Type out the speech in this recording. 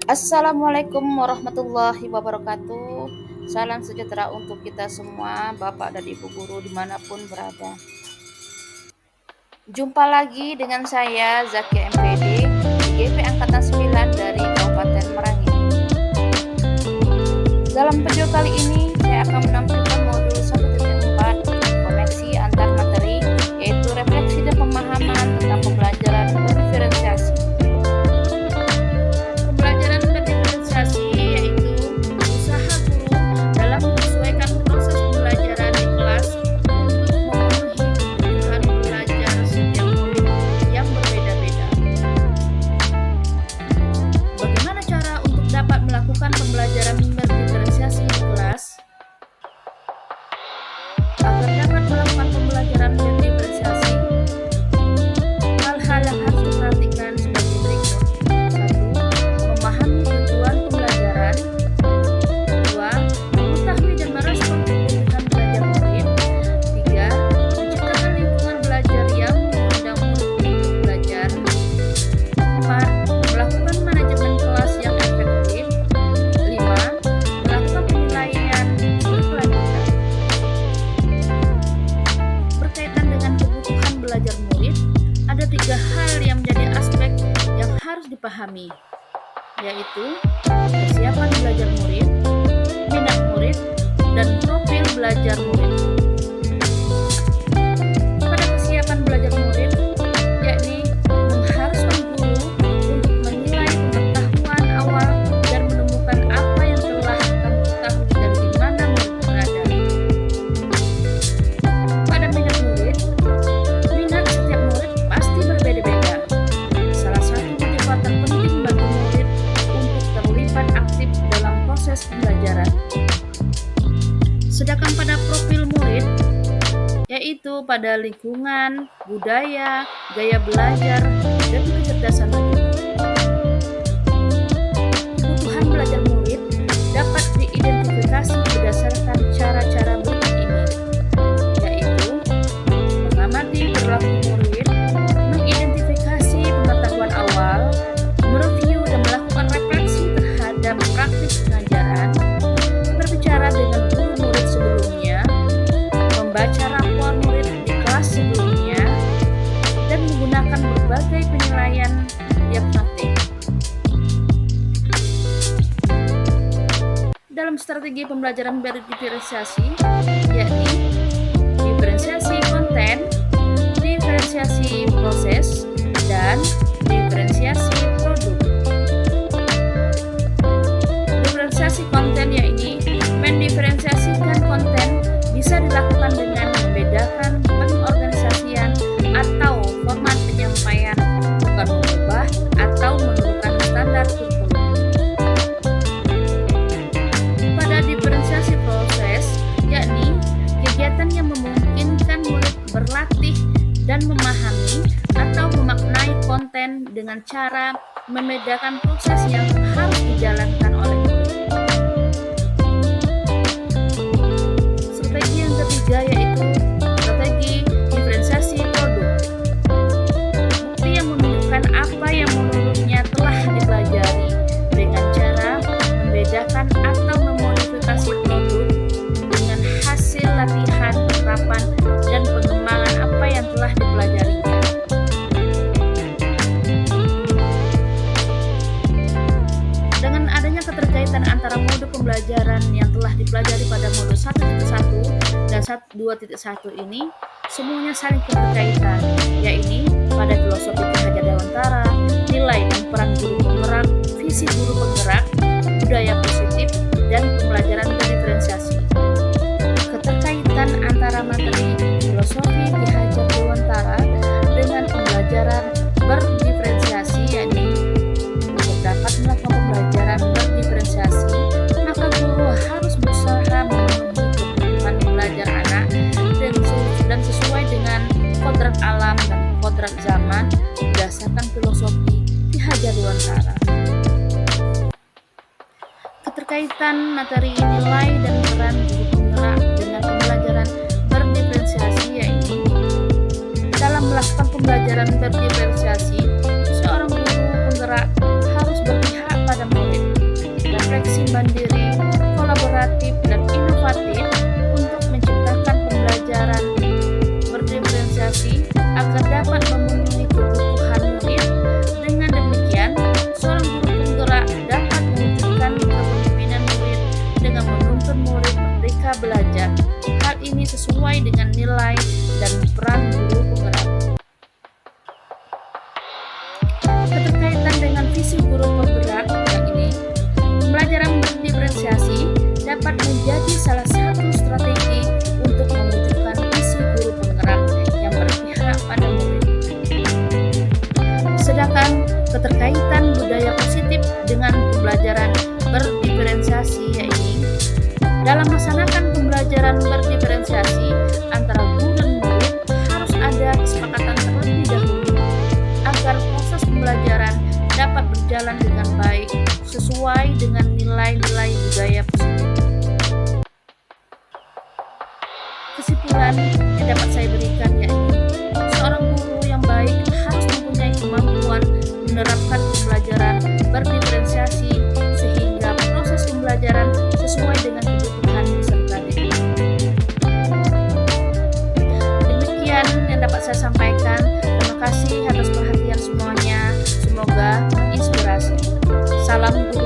Assalamualaikum warahmatullahi wabarakatuh. Salam sejahtera untuk kita semua, Bapak dan Ibu guru dimanapun berada. Jumpa lagi dengan saya Zakia MPD, IGP Angkatan 9 dari Kabupaten Merangin. Dalam video kali ini, saya akan menampilkan modul 1.4 koneksi antar materi, yaitu refleksi dan pemahaman tentang pembelajaran berdiferensiasi. Pembelajaran berdiferensiasi yaitu usaha guru dalam menyesuaikan proses pembelajaran di kelas untuk memenuhi kebutuhan belajar setiap murid yang berbeda-beda. Bagaimana cara untuk dapat melakukan pembelajaran berdiferensiasi di kelas? Agar dapat melakukan pembelajaran berdiferensiasi, hal-hal yang harus diperhatikan sebagai berikut. 1. Memahami tujuan pembelajaran. 2. Mengetahui dan merespon kebutuhan belajar murid. 3. Menciptakan lingkungan belajar yang mengundang murid untuk belajar. 4. Melakukan manajemen kelas yang efektif. 5. Melakukan penilaian berkelanjutan. Berkaitan dengan kebutuhan belajar murid, ada 3 hal yang menjadi aspek yang harus dipahami, yaitu kesiapan belajar murid, minat murid, dan profil belajar murid. Pada kesiapan belajar murid, yakni mengharuskan guru untuk menilai pengetahuan awal dan menemukan apa yang telah kamu ketahui dan di mana murid berada. Pada minat murid, minat setiap murid pasti berbeda-beda. Salah satu motivator penting bagi murid untuk terlibat aktif dalam proses pembelajaran. Sedangkan pada profil murid, yaitu pada lingkungan, budaya, gaya belajar, dan kecerdasan murid. Kebutuhan belajar murid dapat diidentifikasi berdasarkan cara-cara berikut ini, yaitu mengamati perilaku murid, mengidentifikasi pengetahuan awal, mereview dan melakukan refleksi terhadap praktik pengajaran, berbicara dengan guru murid sebelumnya, membaca rapor murid di kelas sebelumnya, dan menggunakan berbagai penilaian diagnostik. Dalam strategi pembelajaran berdiferensiasi, yakni diferensiasi konten, diferensiasi proses, dan diferensiasi produk. Diferensiasi konten yakni mendiferensiasikan konten bisa dilakukan dengan membedakan pengorganisasian atau format penyampaian, bukan mengubah atau menurunkan standar kurikulum. Pada diferensiasi proses, yakni kegiatan yang memungkinkan murid berlatih dan memahami atau memaknai konten dengan cara membedakan proses yang harus dijalankan oleh murid. Strategi yang ketiga yaitu strategi diferensiasi produk. Bukti yang menunjukkan apa yang menurutnya telah dipelajari dengan cara membedakan atau memodifikasi produk dengan hasil latihan, penerapan, dan pengembangan apa yang telah dipelajarinya. Dengan adanya keterkaitan antara mode pembelajaran yang telah dipelajari pada mode 1.1 dan 2.1 ini, semuanya saling berkaitan, yaitu pada filosofi Ki Hajar Dewantara, nilai dan peran guru penggerak, visi guru penggerak, budaya positif, dan pembelajaran berdiferensiasi. Keterkaitan antara materi filosofi Ki Hajar Dewantara dengan pembelajaran berdiferensiasi, yakni untuk dapat melakukan pembelajaran berdiferensiasi, maka guru harus berusaha memenuhi kebutuhan belajar anak dan sesuai dengan kodrat alam dan kodrat zaman berdasarkan filosofi Ki Hajar Dewantara. Keterkaitan materi nilai dan peran guru penggerak dengan pembelajaran berdiferensiasi, yaitu dalam melakukan pembelajaran berdiferensiasi, seorang guru penggerak harus berpihak pada murid sesuai dengan nilai dan peran guru penggerak. Keterkaitan dengan visi guru penggerak yang ini, pembelajaran berdiferensiasi dapat menjadi salah satu strategi untuk mewujudkan visi guru penggerak yang berpihak pada murid. Sedangkan keterkaitan budaya positif dengan pembelajaran berdiferensiasi yaitu dalam melaksanakan pembelajaran berdiferensiasi antara guru dan murid harus ada kesepakatan terlebih dahulu agar proses pembelajaran dapat berjalan dengan baik sesuai dengan nilai-nilai budaya positif. Kesimpulan yang dapat saya berikan yaitu seorang guru yang baik harus mempunyai kemampuan menerapkan pembelajaran berdiferensiasi sehingga proses pembelajaran sesuai dengan kebutuhan peserta didik. Demikian yang dapat saya sampaikan. Terima kasih atas perhatian semuanya. Semoga menginspirasi. Salam guru.